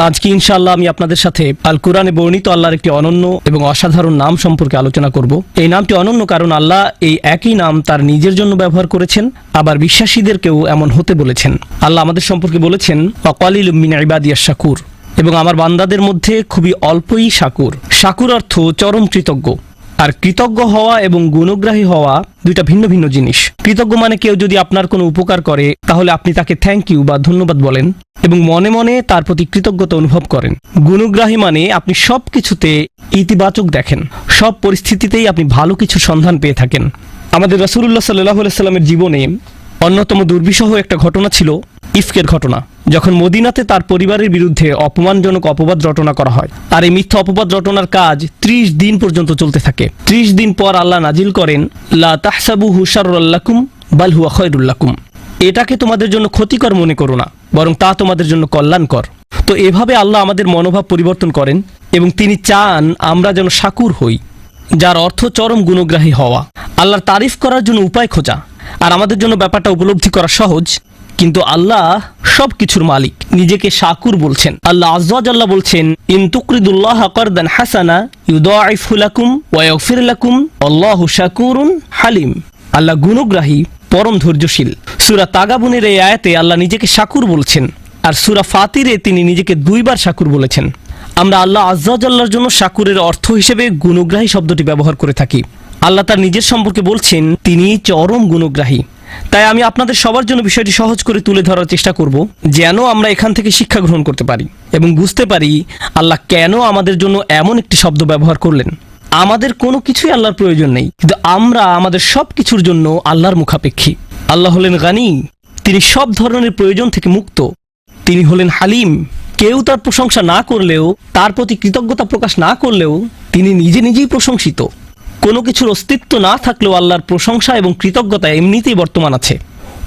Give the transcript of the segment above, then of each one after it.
আজকে ইনশাআল্লাহ আমি আপনাদের সাথে আল কোরআনে বর্ণিত আল্লাহর একটি অনন্য এবং অসাধারণ নাম সম্পর্কে আলোচনা করব। এই নামটি অনন্য কারণ আল্লাহ এই একই নাম তার নিজের জন্য ব্যবহার করেছেন, আবার বিশ্বাসীদেরকেও এমন হতে বলেছেন। আল্লাহ আমাদের সম্পর্কে বলেছেন ওয়াকালিলুম মিন ইবাদিয়াশ শাকুর, এবং আমার বান্দাদের মধ্যে খুবই অল্পই শাকুর। শাকুর অর্থ চরম কৃতজ্ঞ, আর কৃতজ্ঞ হওয়া এবং গুণগ্রাহী হওয়া দুইটা ভিন্ন ভিন্ন জিনিস। কৃতজ্ঞ মানে কেউ যদি আপনার কোনো উপকার করে তাহলে আপনি তাকে থ্যাংক ইউ বা ধন্যবাদ বলেন এবং মনে মনে তার প্রতি কৃতজ্ঞতা অনুভব করেন। গুণগ্রাহী মানে আপনি সব কিছুতে ইতিবাচক দেখেন, সব পরিস্থিতিতেই আপনি ভালো কিছুর সন্ধান পেয়ে থাকেন। আমাদের রাসূলুল্লাহ সাল্লাল্লাহু আলাইহি সাল্লামের জীবনে অন্যতম দুর্বিষহ একটা ঘটনা ছিল ইফকের ঘটনা, যখন মদিনাতে তার পরিবারের বিরুদ্ধে অপমানজনক অপবাদ রটনা করা হয়। আর এই মিথ্যা অপবাদ রটনার কাজ 30 দিন পর্যন্ত চলতে থাকে। 30 দিন পর আল্লাহ নাজিল করেন লা তাহসাবুহু শাররাল লাকুম বাল হুয়া খায়রুল লাকুম, এটাকে তোমাদের জন্য ক্ষতিকর মনে করো না, বরং তা তোমাদের জন্য কল্যাণকর। তো এভাবে আল্লাহ আমাদের মনোভাব পরিবর্তন করেন এবং তিনি চান আমরা যেন শাকুর হই, যার অর্থ চরম গুণগ্রাহী হওয়া, আল্লাহর তারিফ করার জন্য উপায় খোঁজা। আর আমাদের জন্য ব্যাপারটা উপলব্ধি করা সহজ, কিন্তু আল্লাহ সব কিছুর মালিক, নিজেকে শাকুর বলছেন। আল্লাহ আযজা ওয়া জাল্লা বলছেন ইন তুকরিদুল্লাহ কারদান হাসানা ইউদাইফু লাকুম ওয়া ইয়াগফির লাকুম আল্লাহু শাকুরুন হালিম। আল্লাহ গুণগ্রাহী, পরম ধৈর্যশীল। সূরা তাগাবুনের এই আয়াতে আল্লাহ নিজেকে শাকুর বলছেন, আর সূরা ফাতিরে তিনি নিজেকে 2 বার শাকুর বলেছেন। আমরা আল্লাহ আযজা ওয়া জাল্লার জন্য শাকুরের অর্থ হিসেবে গুণগ্রাহী শব্দটি ব্যবহার করে থাকি। আল্লাহ তার নিজের সম্পর্কে বলছেন তিনি চরম গুণগ্রাহী। তাই আমি আপনাদের সবার জন্য বিষয়টি সহজ করে তুলে ধরার চেষ্টা করব, যেন আমরা এখান থেকে শিক্ষা গ্রহণ করতে পারি এবং বুঝতে পারি আল্লাহ কেন আমাদের জন্য এমন একটি শব্দ ব্যবহার করলেন। আমাদের কোনো কিছুই আল্লাহর প্রয়োজন নেই, কিন্তু আমরা আমাদের সব কিছুর জন্য আল্লাহর মুখাপেক্ষী। আল্লাহ হলেন গানি, তিনি সব ধরনের প্রয়োজন থেকে মুক্ত। তিনি হলেন হালিম, কেউ তার প্রশংসা না করলেও, তার প্রতি কৃতজ্ঞতা প্রকাশ না করলেও তিনি নিজে নিজেই প্রশংসিত। কোনো কিছুর অস্তিত্ব না থাকলেও আল্লাহর প্রশংসা এবং কৃতজ্ঞতা এমনিতেই বর্তমান আছে।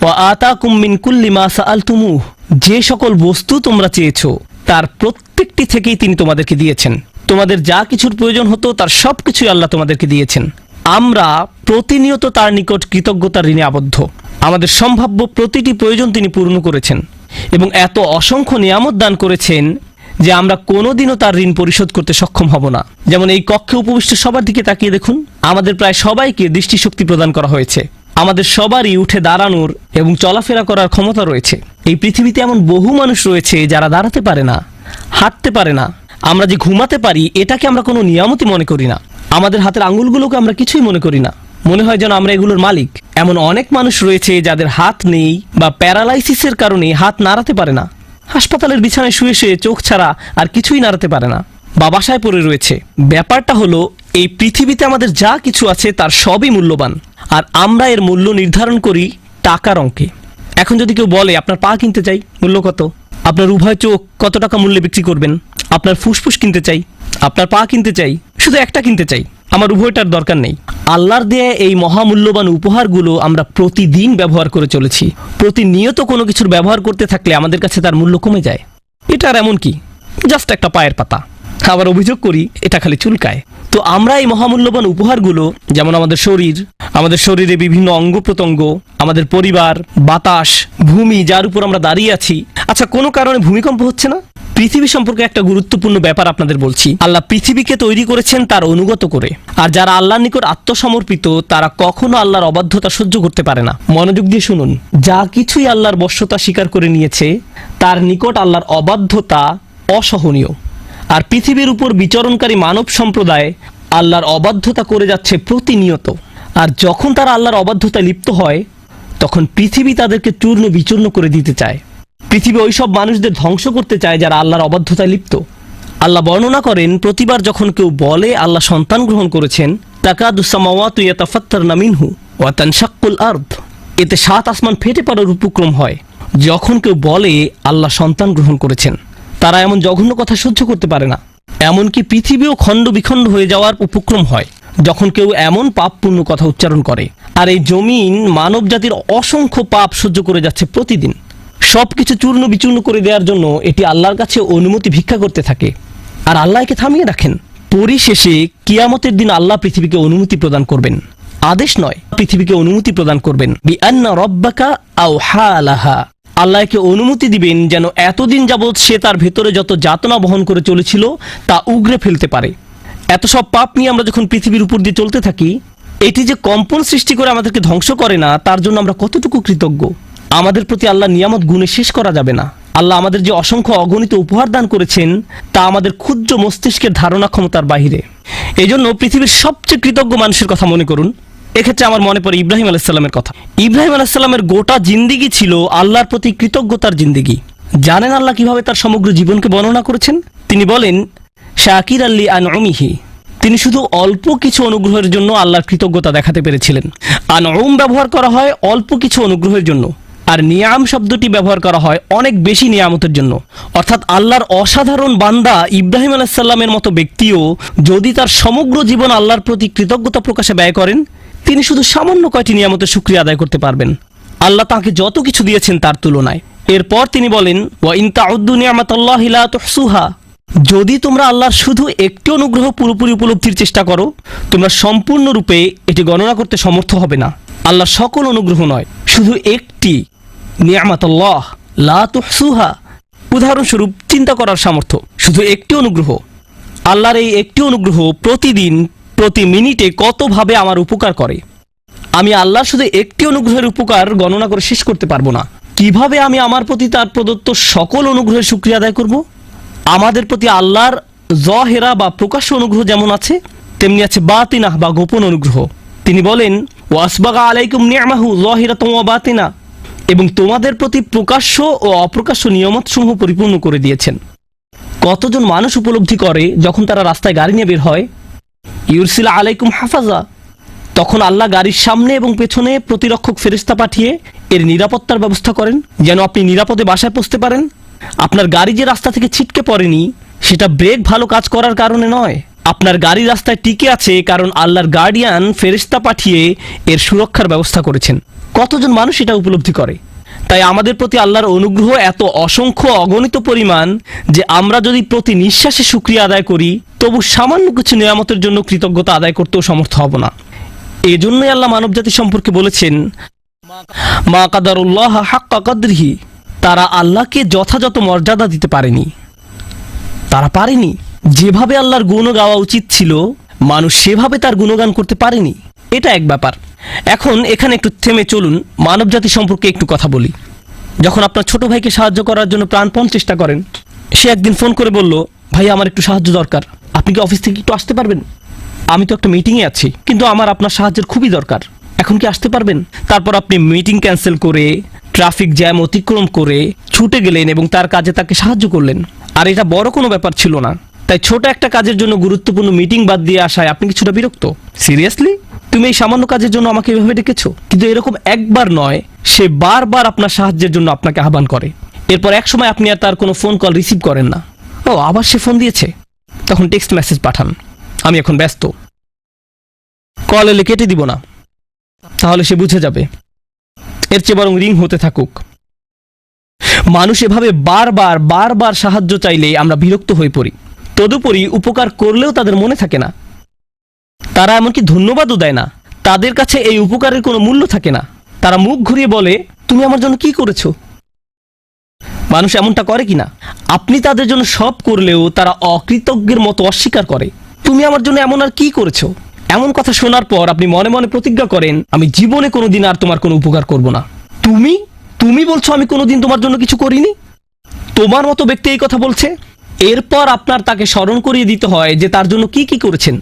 ওয়া আতাকুম মিন কুল্লি মা সাআলতুমুহ, যে সকল বস্তু তোমরা চেয়েছো তার প্রত্যেকটি থেকেই তিনি তোমাদেরকে দিয়েছেন। তোমাদের যা কিছুর প্রয়োজন হতো তার সব কিছুই আল্লাহ তোমাদেরকে দিয়েছেন। আমরা প্রতিনিয়ত তার নিকট কৃতজ্ঞতার ঋণে আবদ্ধ। আমাদের সম্ভাব্য প্রতিটি প্রয়োজন তিনি পূর্ণ করেছেন এবং এত অসংখ্য নিয়ামত দান করেছেন যে আমরা কোনোদিনও তার ঋণ পরিশোধ করতে সক্ষম হব না। যেমন এই কক্ষে উপবিষ্ট সবার দিকে তাকিয়ে দেখুন, আমাদের প্রায় সবাইকে দৃষ্টিশক্তি প্রদান করা হয়েছে। আমাদের সবারই উঠে দাঁড়ানোর এবং চলাফেরা করার ক্ষমতা রয়েছে। এই পৃথিবীতে এমন বহু মানুষ রয়েছে যারা দাঁড়াতে পারে না, হাঁটতে পারে না। আমরা যে ঘুমাতে পারি এটাকে আমরা কোনো নিয়ামতই মনে করি না। আমাদের হাতের আঙুলগুলোকে আমরা কিছুই মনে করি না, মনে হয় যেন আমরা এগুলোর মালিক। এমন অনেক মানুষ রয়েছে যাদের হাত নেই বা প্যারালাইসিসের কারণে হাত নাড়াতে পারে না, হাসপাতালের বিছানায় শুয়ে শুয়ে চোখ ছাড়া আর কিছুই নাড়াতে পারে না, বা বাসায় পড়ে রয়েছে। ব্যাপারটা হলো এই পৃথিবীতে আমাদের যা কিছু আছে তার সবই মূল্যবান, আর আমরা এর মূল্য নির্ধারণ করি টাকার অঙ্কে। এখন যদি কেউ বলে আপনার পা কিনতে চাই, মূল্য কত? আপনার উভয় চোখ কত টাকা মূল্যে বিক্রি করবেন? আপনার ফুসফুস কিনতে চাই, আপনার পা কিনতে চাই, শুধু একটা কিনতে চাই, আমার উভয়টার দরকার নেই। আল্লাহর দেয়া এই মহামূল্যবান উপহারগুলো আমরা প্রতিদিন ব্যবহার করে চলেছি। প্রতিনিয়ত কোনো কিছুর ব্যবহার করতে থাকলে আমাদের কাছে তার মূল্য কমে যায়। এটা আর এমন কি, জাস্ট একটা পায়ের পাতা। আবার অভিযোগ করি এটা খালি চুলকায়। তো আমরা এই মহামূল্যবান উপহারগুলো, যেমন আমাদের শরীর, আমাদের শরীরে বিভিন্ন অঙ্গ প্রত্যঙ্গ, আমাদের পরিবার, বাতাস, ভূমি যার উপর আমরা দাঁড়িয়ে আছি। আচ্ছা, কোনো কারণে ভূমিকম্প হচ্ছে না? পৃথিবী সম্পর্কে একটা গুরুত্বপূর্ণ ব্যাপার আপনাদের বলছি। আল্লাহ পৃথিবীকে তৈরি করেছেন তার অনুগত করে, আর যারা আল্লাহর নিকট আত্মসমর্পিত তারা কখনো আল্লাহর অবাধ্যতা সহ্য করতে পারে না। মনোযোগ দিয়ে শুনুন, যা কিছুই আল্লাহর বশ্যতা স্বীকার করে নিয়েছে তার নিকট আল্লাহর অবাধ্যতা অসহনীয়। আর পৃথিবীর উপর বিচরণকারী মানব সম্প্রদায় আল্লাহর অবাধ্যতা করে যাচ্ছে প্রতিনিয়ত। আর যখন তারা আল্লাহর অবাধ্যতায় লিপ্ত হয় তখন পৃথিবী তাদেরকে চূর্ণ বিচূর্ণ করে দিতে চায়। পৃথিবী ওইসব মানুষদের ধ্বংস করতে চায় যারা আল্লাহর অবাধ্যতায় লিপ্ত। আল্লাহ বর্ণনা করেন, প্রতিবার যখন কেউ বলে আল্লাহ সন্তান গ্রহণ করেছেন, তাকাদুস সামাওয়াতু ইয়াতাফাত্তারনা মিনহু ওয়া তানশাক্কুল আরদ, এতে 7 আসমান ফেটে পড়ার উপক্রম হয় যখন কেউ বলে আল্লাহ সন্তান গ্রহণ করেছেন। তারা এমন জঘন্য কথা সহ্য করতে পারে না। এমনকি পৃথিবীও খণ্ড বিখণ্ড হয়ে যাওয়ার উপক্রম হয় যখন কেউ এমন পাপপূর্ণ কথা উচ্চারণ করে। আর এই জমিন মানব জাতির অসংখ্য পাপ সহ্য করে যাচ্ছে প্রতিদিন। সবকিছু চূর্ণ বিচূর্ণ করে দেওয়ার জন্য এটি আল্লাহর কাছে অনুমতি ভিক্ষা করতে থাকে, আর আল্লাহ একে থামিয়ে রাখেন। পরিশেষে কিয়ামতের দিন আল্লাহ পৃথিবীকে অনুমতি প্রদান করবেন, আদেশ নয়, পৃথিবীকে অনুমতি প্রদান করবেন। বিআন্না রাব্বাকা আওহা লাহা, আল্লাহ একে অনুমতি দিবেন যেন এতদিন যাবৎ সে তার ভেতরে যত যাতনা বহন করে চলেছিল তা উগরে ফেলতে পারে। এত সব পাপ নিয়ে আমরা যখন পৃথিবীর উপর দিয়ে চলতে থাকি, এটি যে কম্পন সৃষ্টি করে আমাদেরকে ধ্বংস করে না, তার জন্য আমরা কতটুকু কৃতজ্ঞ। আমাদের প্রতি আল্লাহ নিয়ামত গুণে শেষ করা যাবে না। আল্লাহ আমাদের যে অসংখ্য অগণিত উপহার দান করেছেন তা আমাদের ক্ষুদ্র মস্তিষ্কের ধারণা ক্ষমতার বাহিরে। এই জন্য পৃথিবীর সবচেয়ে কৃতজ্ঞ মানুষের কথা মনে করুন। এক্ষেত্রে আমার মনে পড়ে ইব্রাহিম আলাইসাল্লামের কথা। ইব্রাহিম আলাইসাল্লামের গোটা জিন্দিগি ছিল আল্লাহর প্রতি কৃতজ্ঞতার জিন্দিগি। জানেন আল্লাহ কিভাবে তার সমগ্র জীবনকে বর্ণনা করেছেন? তিনি বলেন, শাকির আল্লি আনউমিহি, তিনি শুধু অল্প কিছু অনুগ্রহের জন্য আল্লাহর কৃতজ্ঞতা দেখাতে পেরেছিলেন। আনউম ব্যবহার করা হয় অল্প কিছু অনুগ্রহের জন্য, আর নিয়াম শব্দটি ব্যবহার করা হয় অনেক বেশি নিয়ামতের জন্য। অর্থাৎ আল্লাহর অসাধারণ বান্দা ইব্রাহিম আলাইসাল্লামের মতো ব্যক্তিও যদি তার সমগ্র জীবন আল্লাহর প্রতি কৃতজ্ঞতা প্রকাশে ব্যয় করেন, তিনি শুধু সামান্য কয়টি নিয়ামতের শুকরিয়া আদায় করতে পারবেন আল্লাহ তাকে যত কিছু দিয়েছেন তার তুলনায়। এরপর তিনি বলেন, ওয়া ইন তাউদ্দু নিয়ামাতাল্লাহি লা তুহসুহা, যদি তোমরা আল্লাহর শুধু একটি অনুগ্রহ পুরোপুরি উপলব্ধির চেষ্টা করো, তোমরা সম্পূর্ণরূপে এটি গণনা করতে সমর্থ হবে না। আল্লাহর সকল অনুগ্রহ নয়, শুধু একটি নিয়ামাতাল্লাহ লা তুহসুহা, উদাহরণস্বরূপ চিন্তা করার সামর্থ্য, শুধু একটি অনুগ্রহ। আল্লাহর এই একটি অনুগ্রহ প্রতিদিন প্রতি মিনিটে কতভাবে আমার উপকার করে, আমি আল্লাহ শুধু একটি অনুগ্রহের উপকার গণনা করে শেষ করতে পারবো না। কিভাবে আমি আমার প্রতি তার প্রদত্ত সকল অনুগ্রহের শুকরিয়া আদায় করব? আমাদের প্রতি আল্লাহর জহেরা বা প্রকাশ্য অনুগ্রহ যেমন আছে, তেমনি আছে বাতিনা বা গোপন অনুগ্রহ। তিনি বলেন, ওয়াসবাগা আলাইকুম নি'মাহু যাহিরাতাও ওয়া বাতিনা, এবং তোমাদের প্রতি প্রকাশ্য ও অপ্রকাশ্য নিয়ামতসমূহ পরিপূর্ণ করে দিয়েছেন। কতজন মানুষ উপলব্ধি করে যখন তারা রাস্তায় গাড়ি নিয়ে বের হয়, ইউরসিলা আলাইকুম হাফাজা, তখন আল্লাহ গাড়ির সামনে এবং পেছনে প্রতিরক্ষক ফেরেশতা পাঠিয়ে এর নিরাপত্তার ব্যবস্থা করেন যেন আপনি নিরাপদে বাসায় পৌঁছতে পারেন। আপনার গাড়ি যে রাস্তা থেকে ছিটকে পড়েনি, সেটা ব্রেক ভালো কাজ করার কারণে নয়, আপনার গাড়ি রাস্তায় টিকে আছে কারণ আল্লাহর গার্ডিয়ান ফেরেশতা পাঠিয়ে এর সুরক্ষার ব্যবস্থা করেছেন। কতজন মানুষ এটা উপলব্ধি করে? তাই আমাদের প্রতি আল্লাহর অনুগ্রহ এত অসংখ্য অগণিত পরিমাণ যে আমরা যদি প্রতি নিঃশ্বাসে শুকরিয়া আদায় করি, তবু সামান্য কিছু নিয়ামতের জন্য কৃতজ্ঞতা আদায় করতেও সমর্থ হব না। এজন্যই আল্লাহ মানবজাতি সম্পর্কে বলেছেন, মা কাদারুল্লাহ হাক্কা কদরিহি, তারা আল্লাহকে যথাযথ মর্যাদা দিতে পারেনি। তারা পারেনি। যেভাবে আল্লাহর গুণ গাওয়া উচিত ছিল, মানুষ সেভাবে তার গুণগান করতে পারেনি। এটা এক ব্যাপার। এখন এখানে একটু থেমে চলুন, মানবজাতি সম্পর্কে একটু কথা বলি। যখন আপনার ছোট ভাইকে সাহায্য করার জন্য প্রাণপণ চেষ্টা করেন, সে একদিন ফোন করে বলল, ভাই আমার একটু সাহায্য দরকার, আপনি কি অফিস থেকে একটু আসতে পারবেন? আমি তো একটা মিটিংয়ে আছি, কিন্তু আমার আপনার সাহায্যের খুবই দরকার, এখন কি আসতে পারবেন? তারপর আপনি মিটিং ক্যান্সেল করে ট্রাফিক জ্যাম অতিক্রম করে ছুটে গেলেন এবং তার কাজে তাকে সাহায্য করলেন। আর এটা বড় কোনো ব্যাপার ছিল না, তাই ছোট একটা কাজের জন্য গুরুত্বপূর্ণ মিটিং বাদ দিয়ে আসায় আপনি কিছুটা বিরক্ত। সিরিয়াসলি, তুমি এই সামান্য কাজের জন্য আমাকে এভাবে ডেকেছো? কিন্তু এরকম একবার নয়, সে বারবার আপনার সাহায্যের জন্য আপনাকে আহ্বান করে। এরপর এক সময় আপনি আর তার কোনো ফোন কল রিসিভ করেন না। ও আবার সে ফোন দিয়েছে, তখন টেক্সট মেসেজ পাঠান, আমি এখন ব্যস্ত, কল এলে কেটে দিব না, তাহলে সে বুঝে যাবে। এর চেয়ে বরং রিং হতে থাকুক। মানুষ এভাবে বারবার বারবার সাহায্য চাইলে আমরা বিরক্ত হয়ে পড়ি। তদুপরি উপকার করলেও তাদের মনে থাকে না, তারা এমনকি ধন্যবাদও দেয় না। তাদের কাছে এই উপকারের কোনো মূল্য থাকে না। তারা মুখ ঘুরিয়ে বলে, তুমি আমার জন্য কি করেছো? মানুষ এমনটা করে কিনা? আপনি তাদের জন্য সব করলেও তারা অকৃতজ্ঞের মতো অস্বীকার করে, তুমি আমার জন্য এমন আর কি করেছো? এমন কথা শোনার পর আপনি মনে মনে প্রতিজ্ঞা করেন, আমি জীবনে কোনোদিন আর তোমার কোনো উপকার করব না। তুমি বলছো আমি কোনোদিন তোমার জন্য কিছু করিনি? তোমার মতো ব্যক্তি এই কথা বলছে। এরপর আপনার তাকে স্মরণ করিয়ে দিতে হয় যে তার জন্য কি কি করেছেন।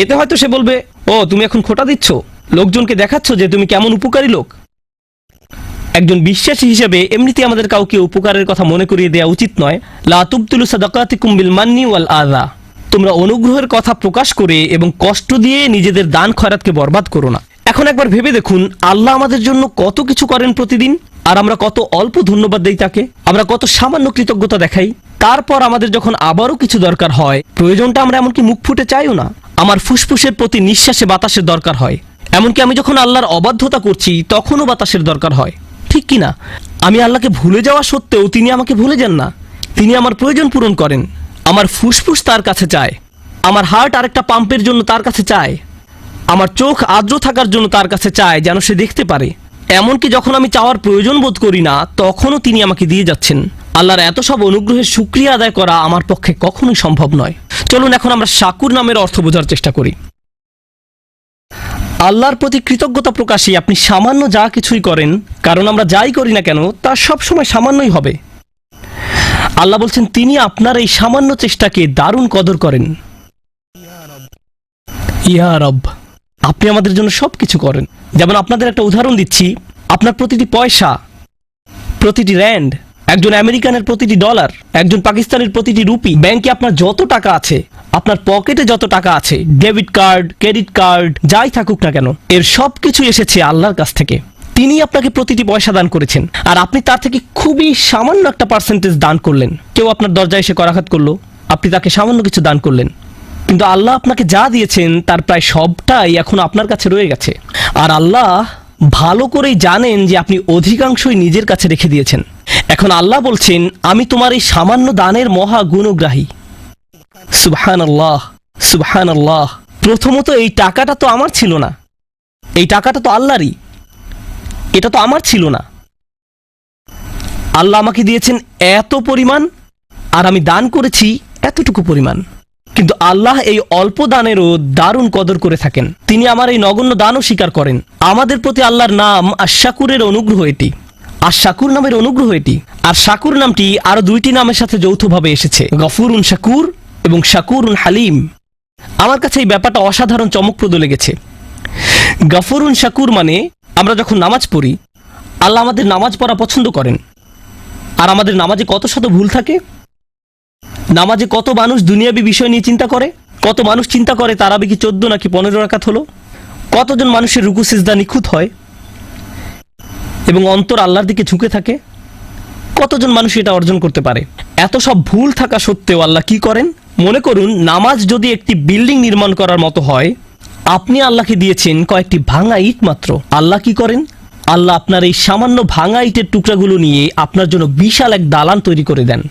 এতে হয়তো সে বলবে, ও তুমি এখন খোঁটা দিচ্ছ, লোকজনকে দেখাচ্ছ যে তুমি কেমন উপকারী লোক। একজন বিশ্বাসী হিসেবে এমনিতেই আমাদের কাউকে উপকারের কথা মনে করিয়ে দেওয়া উচিত নয়। লা তুবতিলু সাদাকাতিকুম বিল মান্নি ওয়াল আযা, তোমরা অনুগ্রহের কথা প্রকাশ করে এবং কষ্ট দিয়ে নিজেদের দান খয়রাতকে বরবাদ করো না। এখন একবার ভেবে দেখুন, আল্লাহ আমাদের জন্য কত কিছু করেন প্রতিদিন, আর আমরা কত অল্প ধন্যবাদ দেই তাকে। আমরা কত সামান্য কৃতজ্ঞতা দেখাই। তারপর আমাদের যখন আবারও কিছু দরকার হয়, প্রয়োজনটা আমরা এমনকি মুখ ফুটে চাইও না। আমার ফুসফুসের প্রতি নিঃশ্বাসে বাতাসের দরকার হয়, এমনকি আমি যখন আল্লাহর অবাধ্যতা করছি তখনও বাতাসের দরকার হয়, ঠিক কিনা? আমি আল্লাহকে ভুলে যাওয়া সত্ত্বেও তিনি আমাকে ভুলে যান না। তিনি আমার প্রয়োজন পূরণ করেন। আমার ফুসফুস তার কাছে চায়, আমার হার্ট আরেকটা পাম্পের জন্য তার কাছে চায়, আমার চোখ আর্দ্র থাকার জন্য তার কাছে চায় যেন সে দেখতে পারে। এমনকি যখন আমি চাওয়ার প্রয়োজন বোধ করি না, তখনও তিনি আমাকে দিয়ে যাচ্ছেন। আল্লাহর এত সব অনুগ্রহের শুকরিয়া আদায় করা আমার পক্ষে কখনোই সম্ভব নয়। চলুন এখন আমরা শাকুর নামের অর্থ বোঝার চেষ্টা করি। আল্লাহর প্রতি কৃতজ্ঞতা প্রকাশে আপনি সামান্য যা কিছুই করেন, কারণ আমরা যাই করি না কেন তা সবসময় সামান্যই হবে। আল্লাহ বলছেন তিনি আপনার এই সামান্য চেষ্টাকে দারুণ কদর করেন। ইয়া রব, আপনি আমাদের জন্য সবকিছু করেন। যেমন আপনাদের একটা উদাহরণ দিচ্ছি, আপনার প্রতিটি পয়সা, প্রতিটি র্যান্ড, একজন আমেরিকানের প্রতিটি ডলার, একজন পাকিস্তানের প্রতিটি রুপি, ব্যাংকে আপনার যত টাকা আছে, আপনার পকেটে যত টাকা আছে, ডেবিট কার্ড, ক্রেডিট কার্ড, যাই থাকুক না কেন, এর সবকিছু এসেছে আল্লাহর কাছ থেকে। তিনি আপনাকে প্রতিটি পয়সা দান করেছেন, আর আপনি তার থেকে খুবই সামান্য একটা পার্সেন্টেজ দান করলেন। কেউ আপনার দরজায় এসে করাঘাত করলো, আপনি তাকে সামান্য কিছু দান করলেন, কিন্তু আল্লাহ আপনাকে যা দিয়েছেন তার প্রায় সবটাই এখন আপনার কাছে রয়ে গেছে। আর আল্লাহ ভালো করেই জানেন যে আপনি অধিকাংশই নিজের কাছে রেখে দিয়েছেন। এখন আল্লাহ বলছেন আমি তোমার এই সামান্য দানের মহা গুণগ্রাহী। সুবহানাল্লাহ, সুবহানাল্লাহ। প্রথমত এই টাকাটা তো আমার ছিল না, এই টাকাটা তো আল্লাহরই, এটা তো আমার ছিল না। আল্লাহ আমাকে দিয়েছেন এত পরিমাণ, আর আমি দান করেছি এতটুকু পরিমাণ। কিন্তু আল্লাহ এই অল্প দানেরও দারুণ কদর করে থাকেন। তিনি আমার এই নগণ্য দানও স্বীকার করেন। আমাদের প্রতি আল্লাহর নাম আশ-শাকুরের অনুগ্রহ এটি, আশ-শাকুর নামের অনুগ্রহ এটি। আর শাকুর নামটি আরো দুইটি নামের সাথে যৌথভাবে এসেছে, গফুরুন শাকুর এবং শাকুরুন হালিম। আমার কাছে এই ব্যাপারটা অসাধারণ চমকপ্রদ লেগেছে। গফুরুন শাকুর মানে আমরা যখন নামাজ পড়ি, আল্লাহ আমাদের নামাজ পড়া পছন্দ করেন। আর আমাদের নামাজে কত শত ভুল থাকে। নামাজে কত মানুষ দুনিয়াবী বিষয় নিয়ে চিন্তা করে, কত মানুষ চিন্তা করে তারাবি কি 14 নাকি 15 রাকাত হলো, কতজন মানুষের রুকু সিজদা নিখুঁত হয় এবং অন্তর আল্লাহর দিকে ঝুঁকে থাকে, কতজন মানুষ এটা অর্জন করতে পারে। এত সব ভুল থাকা সত্ত্বেও আল্লাহ কি করেন? মনে করুন নামাজ যদি একটি বিল্ডিং নির্মাণ করার মতো হয়, আপনি আল্লাহকে দিয়েছেন কয়েকটি ভাঙা ইট মাত্র। আল্লাহ কি করেন? আল্লাহ আপনার এই সামান্য ভাঙা ইটের টুকরাগুলো নিয়ে আপনার জন্য বিশাল এক দালান তৈরি করে দেন।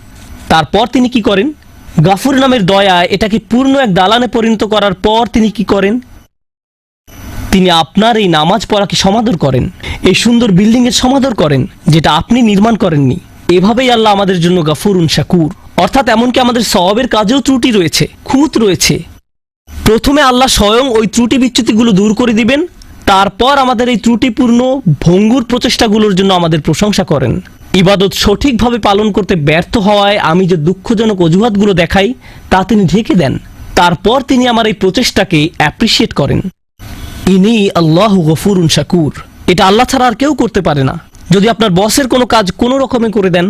তারপর তিনি কি করেন? গাফুর নামের দয়ায় এটাকে পূর্ণ এক দালানে পরিণত করার পর তিনি কি করেন? তিনি আপনার এই নামাজ পড়াকে সমাদর করেন, এই সুন্দর বিল্ডিং এর সমাদর করেন যেটা আপনি নির্মাণ করেননি। এভাবেই আল্লাহ আমাদের জন্য গাফুরুন শাকুর, অর্থাৎ এমনকি আমাদের সওয়াবের কাজেও ত্রুটি রয়েছে, খুঁত রয়েছে। প্রথমে আল্লাহ স্বয়ং ওই ত্রুটি বিচ্যুতিগুলো দূর করে দিবেন, তারপর আমাদের এই ত্রুটিপূর্ণ ভঙ্গুর প্রচেষ্টাগুলোর জন্য আমাদের প্রশংসা করেন। ইবাদত সঠিকভাবে পালন করতে ব্যর্থ হওয়ায় আমি যে দুঃখজনক অজুহাতগুলো দেখাই তা তিনি ঢেকে দেন। তারপর তিনি আমার এই প্রচেষ্টাকে অ্যাপ্রিসিয়েট করেন। ইনি আল্লাহু গফুরুন শাকুর। এটা আল্লাহ ছাড়া আর কেউ করতে পারে না। যদি আপনার বসের কোনো কাজ কোনো রকমে করে দেন,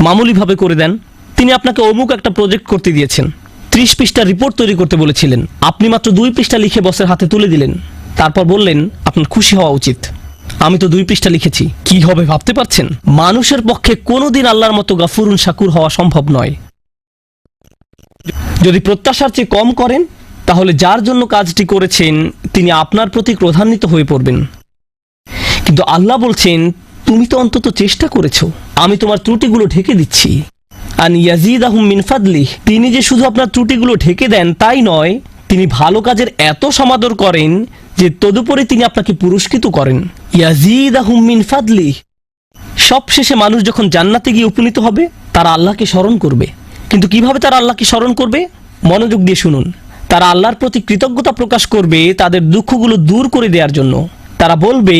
মামুলিভাবে করে দেন, তিনি আপনাকে অমুক একটা প্রজেক্ট করতে দিয়েছেন, 30 পৃষ্ঠা রিপোর্ট তৈরি করতে বলেছিলেন, আপনি মাত্র 2 পৃষ্ঠা লিখে বসের হাতে তুলে দিলেন, তারপর বললেন আপনার খুশি হওয়া উচিত, আমি তো 2 পৃষ্ঠা লিখেছি। কি হবে ভাবতে পারছেন? মানুষের পক্ষে কোনোদিন আল্লাহর মতো গাফুরুন শাকুর হওয়া সম্ভব নয়। যদি প্রত্যাশার চেয়ে কম করেন, তাহলে যার জন্য কাজটি করেছেন তিনি আপনার প্রতি ক্রোধান্বিত হয়ে পড়বেন। কিন্তু আল্লাহ বলছেন তুমি তো অন্তত চেষ্টা করেছো, আমি তোমার ত্রুটিগুলো ঢেকে দিচ্ছি। আন ইয়াজিদাহুম মিন ফাদলিহ, তিনি যে শুধু আপনার ত্রুটিগুলো ঢেকে দেন তাই নয়, তিনি ভালো কাজের এত সমাদর করেন যে তদুপরি তিনি আপনাকে পুরস্কৃত করেন। ইয়াজিদাহুম মিন ফাদলিহ। সবশেষে মানুষ যখন জান্নাতে গিয়ে উপনীত হবে তারা আল্লাহকে স্মরণ করবে। কিন্তু কিভাবে তারা আল্লাহকে স্মরণ করবে? মনোযোগ দিয়ে শুনুন। তারা আল্লাহর প্রতি কৃতজ্ঞতা প্রকাশ করবে তাদের দুঃখগুলো দূর করে দেওয়ার জন্য। তারা বলবে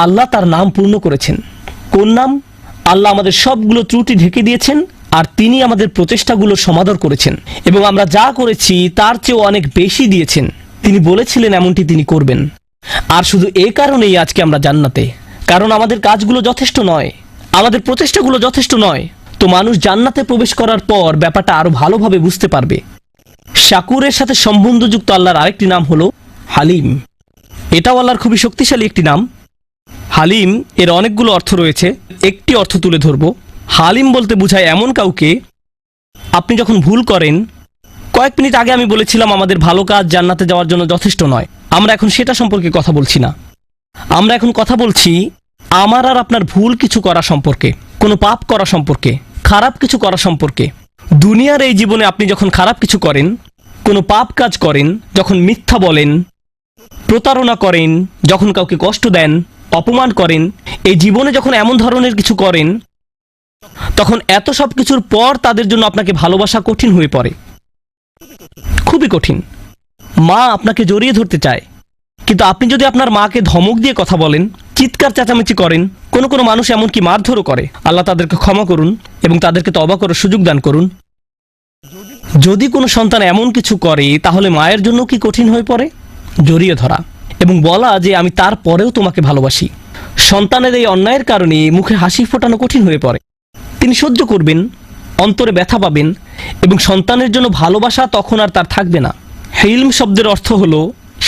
আল্লাহ তার নাম পূর্ণ করেছেন। কোন নাম? আল্লাহ আমাদের সবগুলো ত্রুটি ঢেকে দিয়েছেন আর তিনি আমাদের প্রচেষ্টাগুলো সমাদর করেছেন এবং আমরা যা করেছি তার চেয়েও অনেক বেশি দিয়েছেন। তিনি বলেছিলেন এমনটি তিনি করবেন। আর শুধু এই কারণেই আজকে আমরা জান্নাতে, কারণ আমাদের কাজগুলো যথেষ্ট নয়, আমাদের প্রচেষ্টাগুলো যথেষ্ট নয়। তো মানুষ জান্নাতে প্রবেশ করার পর ব্যাপারটা আরো ভালোভাবে বুঝতে পারবে। শাকুরের সাথে সম্বন্ধযুক্ত আল্লাহর আরেকটি নাম হলো হালিম। এটাও আল্লাহর খুবই শক্তিশালী একটি নাম। হালিম এর অনেকগুলো অর্থ রয়েছে, একটি অর্থ তুলে ধরব। হালিম বলতে বোঝায় এমন কাউকে, আপনি যখন ভুল করেন, কয়েক মিনিট আগে আমি বলেছিলাম আমাদের ভালো কাজ জান্নাতে যাওয়ার জন্য যথেষ্ট নয়, আমরা এখন সেটা সম্পর্কে কথা বলছি না। আমরা এখন কথা বলছি আমার আর আপনার ভুল কিছু করা সম্পর্কে, কোনো পাপ করা সম্পর্কে, খারাপ কিছু করা সম্পর্কে। দুনিয়ার এই জীবনে আপনি যখন খারাপ কিছু করেন, কোনো পাপ কাজ করেন, যখন মিথ্যা বলেন, প্রতারণা করেন, যখন কাউকে কষ্ট দেন, অপমান করেন, এই জীবনে যখন এমন ধরনের কিছু করেন, তখন এত সব কিছুর পর তাদের জন্য আপনাকে ভালোবাসা কঠিন হয়ে পড়ে, খুবই কঠিন। মা আপনাকে জড়িয়ে ধরতে চায়, কিন্তু আপনি যদি আপনার মাকে ধমক দিয়ে কথা বলেন, চিৎকার চেঁচামেচি করেন, কোনো কোনো মানুষ এমনকি মারধরও করে, আল্লাহ তাদেরকে ক্ষমা করুন এবং তাদেরকে তওবা করার সুযোগ দান করুন। যদি কোনো সন্তান এমন কিছু করে, তাহলে মায়ের জন্য কি কঠিন হয়ে পড়ে? জড়িয়ে ধরা এবং বলা যে আমি তার পরেও তোমাকে ভালোবাসি। সন্তানের এই অন্যায়ের কারণে মুখে হাসি ফোটানো কঠিন হয়ে পড়ে। তিনি সহ্য করবেন, অন্তরে ব্যথা পাবেন এবং সন্তানের জন্য ভালোবাসা তখন আর তার থাকবে না। হিলম শব্দের অর্থ হলো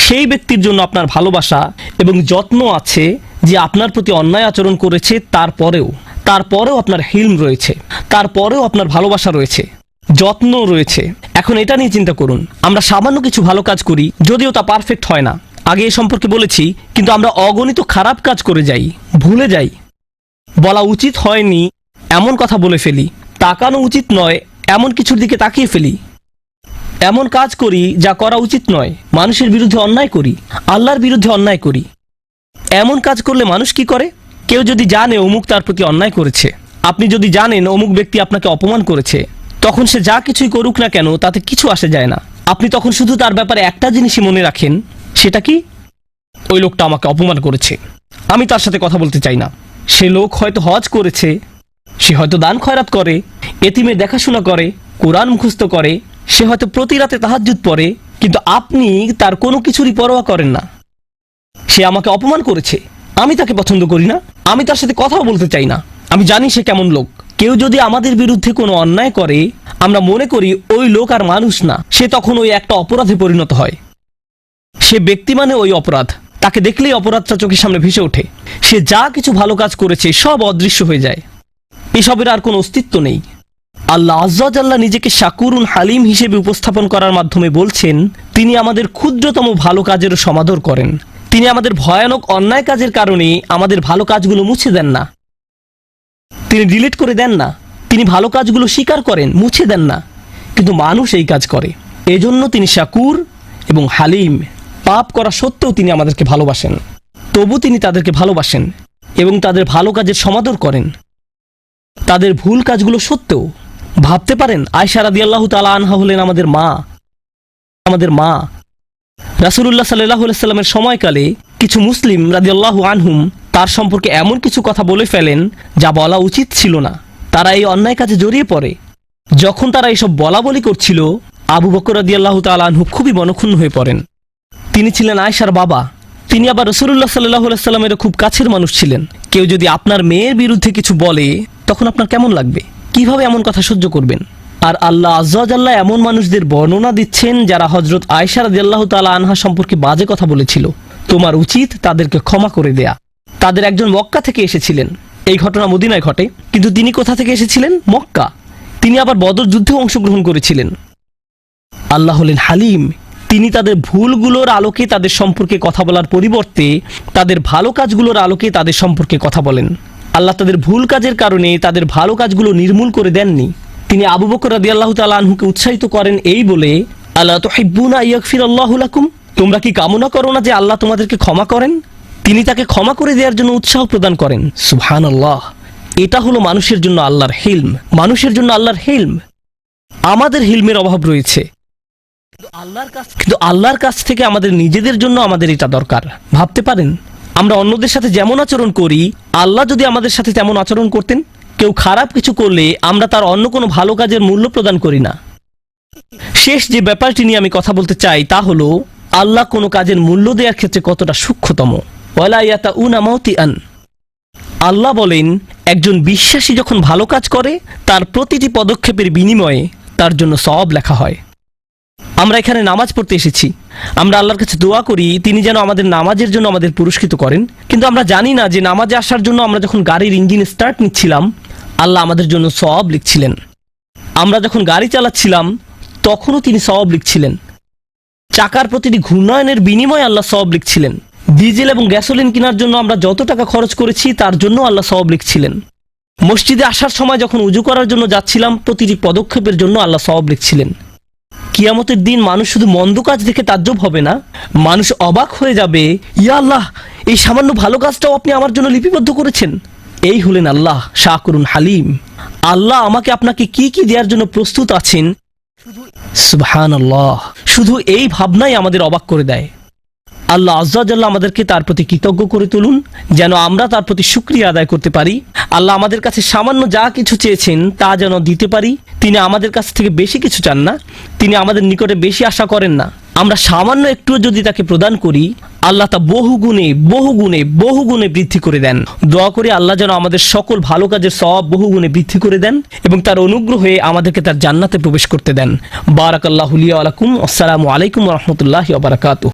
সেই ব্যক্তির জন্য আপনার ভালোবাসা এবং যত্ন আছে যে আপনার প্রতি অন্যায় আচরণ করেছে, তারপরেও আপনার হিলম রয়েছে, তারপরেও আপনার ভালোবাসা রয়েছে, যত্ন রয়েছে। এখন এটা নিয়ে চিন্তা করুন, আমরা সামান্য কিছু ভালো কাজ করি, যদিও তা পারফেক্ট হয় না, আগে এ সম্পর্কে বলেছি, কিন্তু আমরা অগণিত খারাপ কাজ করে যাই, ভুলে যাই, বলা উচিত হয়নি এমন কথা বলে ফেলি, তাকানো উচিত নয় এমন কিছুর দিকে তাকিয়ে ফেলি, এমন কাজ করি যা করা উচিত নয়, মানুষের বিরুদ্ধে অন্যায় করি, আল্লাহর বিরুদ্ধে অন্যায় করি। এমন কাজ করলে মানুষ কি করে? কেউ যদি জানে অমুক তার প্রতি অন্যায় করেছে, আপনি যদি জানেন অমুক ব্যক্তি আপনাকে অপমান করেছে, তখন সে যা কিছুই করুক না কেন তাতে কিছু আসে যায় না। আপনি তখন শুধু তার ব্যাপারে একটা জিনিসই মনে রাখেন, সেটা কি? ওই লোকটা আমাকে অপমান করেছে, আমি তার সাথে কথা বলতে চাই না। সে লোক হয়তো হজ করেছে, সে হয়তো দান খয়রাত করে, এতিমের দেখাশোনা করে, কোরআন মুখস্থ করে, সে হয়তো প্রতি রাতে তাহাজ্জুদ পড়ে, কিন্তু আপনি তার কোনো কিছুরই পরোয়া করেন না। সে আমাকে অপমান করেছে, আমি তাকে পছন্দ করি না, আমি তার সাথে কথাও বলতে চাই না, আমি জানি সে কেমন লোক। কেউ যদি আমাদের বিরুদ্ধে কোনো অন্যায় করে, আমরা মনে করি ওই লোক আর মানুষ না, সে তখন ওই একটা অপরাধে পরিণত হয়। সে ব্যক্তি মানে ওই অপরাধ, তাকে দেখলেই অপরাধটা চোখের সামনে ভেসে ওঠে। সে যা কিছু ভালো কাজ করেছে সব অদৃশ্য হয়ে যায়, এসবের আর কোনো অস্তিত্ব নেই। আল্লাহ আজ্জা ওয়া জাল্লা নিজেকে শাকুরুন হালিম হিসেবে উপস্থাপন করার মাধ্যমে বলছেন, তিনি আমাদের ক্ষুদ্রতম ভালো কাজেরও সমাদর করেন। তিনি আমাদের ভয়ানক অন্যায় কাজের কারণে আমাদের ভালো কাজগুলো মুছে দেন না, তিনি ডিলিট করে দেন না, তিনি ভালো কাজগুলো স্বীকার করেন, মুছে দেন না, কিন্তু মানুষ এই কাজ করে। এজন্য তিনি শাকুর এবং হালিম। পাপ করা সত্ত্বেও তিনি আমাদেরকে ভালোবাসেন, তবু তিনি তাদেরকে ভালোবাসেন এবং তাদের ভালো কাজের সমাদর করেন, তাদের ভুল কাজগুলো সত্ত্বেও। ভাবতে পারেন, আয়েশা রাদিয়াল্লাহু তাআলা আনহা হলেন আমাদের মা। রাসূলুল্লাহ সাল্লাল্লাহু আলাইহি সাল্লামের সময়কালে কিছু মুসলিম রাদিয়াল্লাহু আনহুম তার সম্পর্কে এমন কিছু কথা বলে ফেলেন যা বলা উচিত ছিল না। তারা এই অন্যায় কাজে জড়িয়ে পড়ে। যখন তারা এসব বলা বলি করছিল, আবু বকর রাদিয়াল্লাহু তাআলা আনহু খুবই মনক্ষুণ্ণ হয়ে পড়েন। তিনি ছিলেন আয়েশার বাবা, তিনি আবার রাসূলুল্লাহ সাল্লাল্লাহু আলাইহি সাল্লামের খুব কাছের মানুষ ছিলেন। কেউ যদি আপনার মেয়ের বিরুদ্ধে কিছু বলে, তখন আপনার কেমন লাগবে? কিভাবে এমন কথা সহ্য করবেন? আর আল্লাহ আজ্জা ওয়া জাল্লা এমন মানুষদের বর্ণনা দিচ্ছেন যারা হযরত আয়েশা রাদিয়াল্লাহু তাআলা আনহা সম্পর্কে বাজে কথা বলেছিল। তোমার উচিত তাদেরকে ক্ষমা করে দেয়া। তাদের একজন মক্কা থেকে এসেছিলেন, এই ঘটনা মদিনায় ঘটে, কিন্তু তিনি কোথা থেকে এসেছিলেন? মক্কা। তিনি আবার বদর যুদ্ধে অংশগ্রহণ করেছিলেন। আল্লাহ হলেন হালিম, তিনি তাদের ভুলগুলোর আলোকে তাদের সম্পর্কে কথা বলার পরিবর্তে তাদের ভালো কাজগুলোর আলোকে তাদের সম্পর্কে কথা বলেন। আল্লাহ তাদের ভুল কাজের কারণে তাদের ভালো কাজগুলো নির্মূল করে দেননি। তিনি আবু বকর রাদিয়াল্লাহু তাআলা আনহুকে উৎসাহিত করেন এই বলে, আলা তুহিব্বুনা আইয়াগফিরাল্লাহু লাকুম, তোমরা কি কামনা করো না যে আল্লাহ তোমাদেরকে ক্ষমা করেন? তিনি তাকে ক্ষমা করে দেওয়ার জন্য উৎসাহ প্রদান করেন। সুবহানাল্লাহ, এটা হলো মানুষের জন্য আল্লাহর হিলম, মানুষের জন্য আল্লাহর হিলম। আমাদের হিলমের অভাব রয়েছে, কিন্তু আল্লাহর কাছ থেকে আমাদের নিজেদের জন্য আমাদের এটা দরকার। ভাবতে পারেন, আমরা অন্যদের সাথে যেমন আচরণ করি, আল্লাহ যদি আমাদের সাথে তেমন আচরণ করতেন। কেউ খারাপ কিছু করলে আমরা তার অন্য কোনো ভালো কাজের মূল্য প্রদান করি না। শেষ যে ব্যাপারটি নিয়ে আমি কথা বলতে চাই তা হলো, আল্লাহ কোনো কাজের মূল্য দেওয়ার ক্ষেত্রে কতটা সূক্ষ্মতম। ওয়ালা ইয়াতাউনা মাউতিআন, আল্লাহ বলেন, একজন বিশ্বাসী যখন ভালো কাজ করে, তার প্রতিটি পদক্ষেপের বিনিময়ে তার জন্য সওয়াব লেখা হয়। আমরা এখানে নামাজ পড়তে এসেছি, আমরা আল্লাহর কাছে দোয়া করি তিনি যেন আমাদের নামাজের জন্য আমাদের পুরস্কৃত করেন, কিন্তু আমরা জানি না যে নামাজে আসার জন্য আমরা যখন গাড়ির ইঞ্জিন স্টার্ট নিচ্ছিলাম, আল্লাহ আমাদের জন্য সওয়াব লিখছিলেন। আমরা যখন গাড়ি চালাচ্ছিলাম, তখনও তিনি সওয়াব লিখছিলেন। চাকার প্রতিটি ঘূর্ণায়নের বিনিময়ে আল্লাহ সওয়াব লিখছিলেন। ডিজেল এবং গ্যাসোলিন কেনার জন্য আমরা যত টাকা খরচ করেছি তার জন্য আল্লাহ সওয়াব লিখছিলেন। মসজিদে আসার সময় যখন উজু করার জন্য যাচ্ছিলাম, প্রতিটি পদক্ষেপের জন্য আল্লাহ সওয়াব লিখছিলেন। কিয়ামতের দিন মানুষ শুধু মন্দ কাজ দেখে তাজ্জব হবে না, মানুষ অবাক হয়ে যাবে, ইয়া আল্লাহ, এই সামান্য ভালো কাজটাও আপনি আমার জন্য লিপিবদ্ধ করেছেন। এই হলেন আল্লাহ শাকুরুন হালিম। আল্লাহ আমাকে আপনাকে কি কি দেওয়ার জন্য প্রস্তুত আছেন, সুবহানাল্লাহ। শুধু এই ভাবনাই আমাদের অবাক করে দেয়। আল্লাহ আজ্জা ওয়া জাল্লা আমাদেরকে তার প্রতি কৃতজ্ঞ করে তুলুন, যেন আমরা তার প্রতি শুকরিয়া আদায় করতে পারি। আল্লাহ আমাদের কাছে সামান্য যা কিছু চেয়েছেন তা যেন দিতে পারি। তিনি আমাদের কাছ থেকে বেশি কিছু চান না, তিনি আমাদের নিকটে বেশি আশা করেন না। আমরা সামান্য একটু যদি তাকে প্রদান করি, আল্লাহ তা বহু গুণে বহু গুণে বহু গুণে বৃদ্ধি করে দেন। দোয়া করি আল্লাহ যেন আমাদের সকল ভালো কাজের সওয়াব বহু গুণে বৃদ্ধি করে দেন এবং তার অনুগ্রহে আমাদেরকে তার জান্নাতে প্রবেশ করতে দেন। বারাকাল্লাহু লি ওয়া লাকুম। আসসালামু আলাইকুম ওয়া রাহমাতুল্লাহি ওয়া বারাকাতুহু।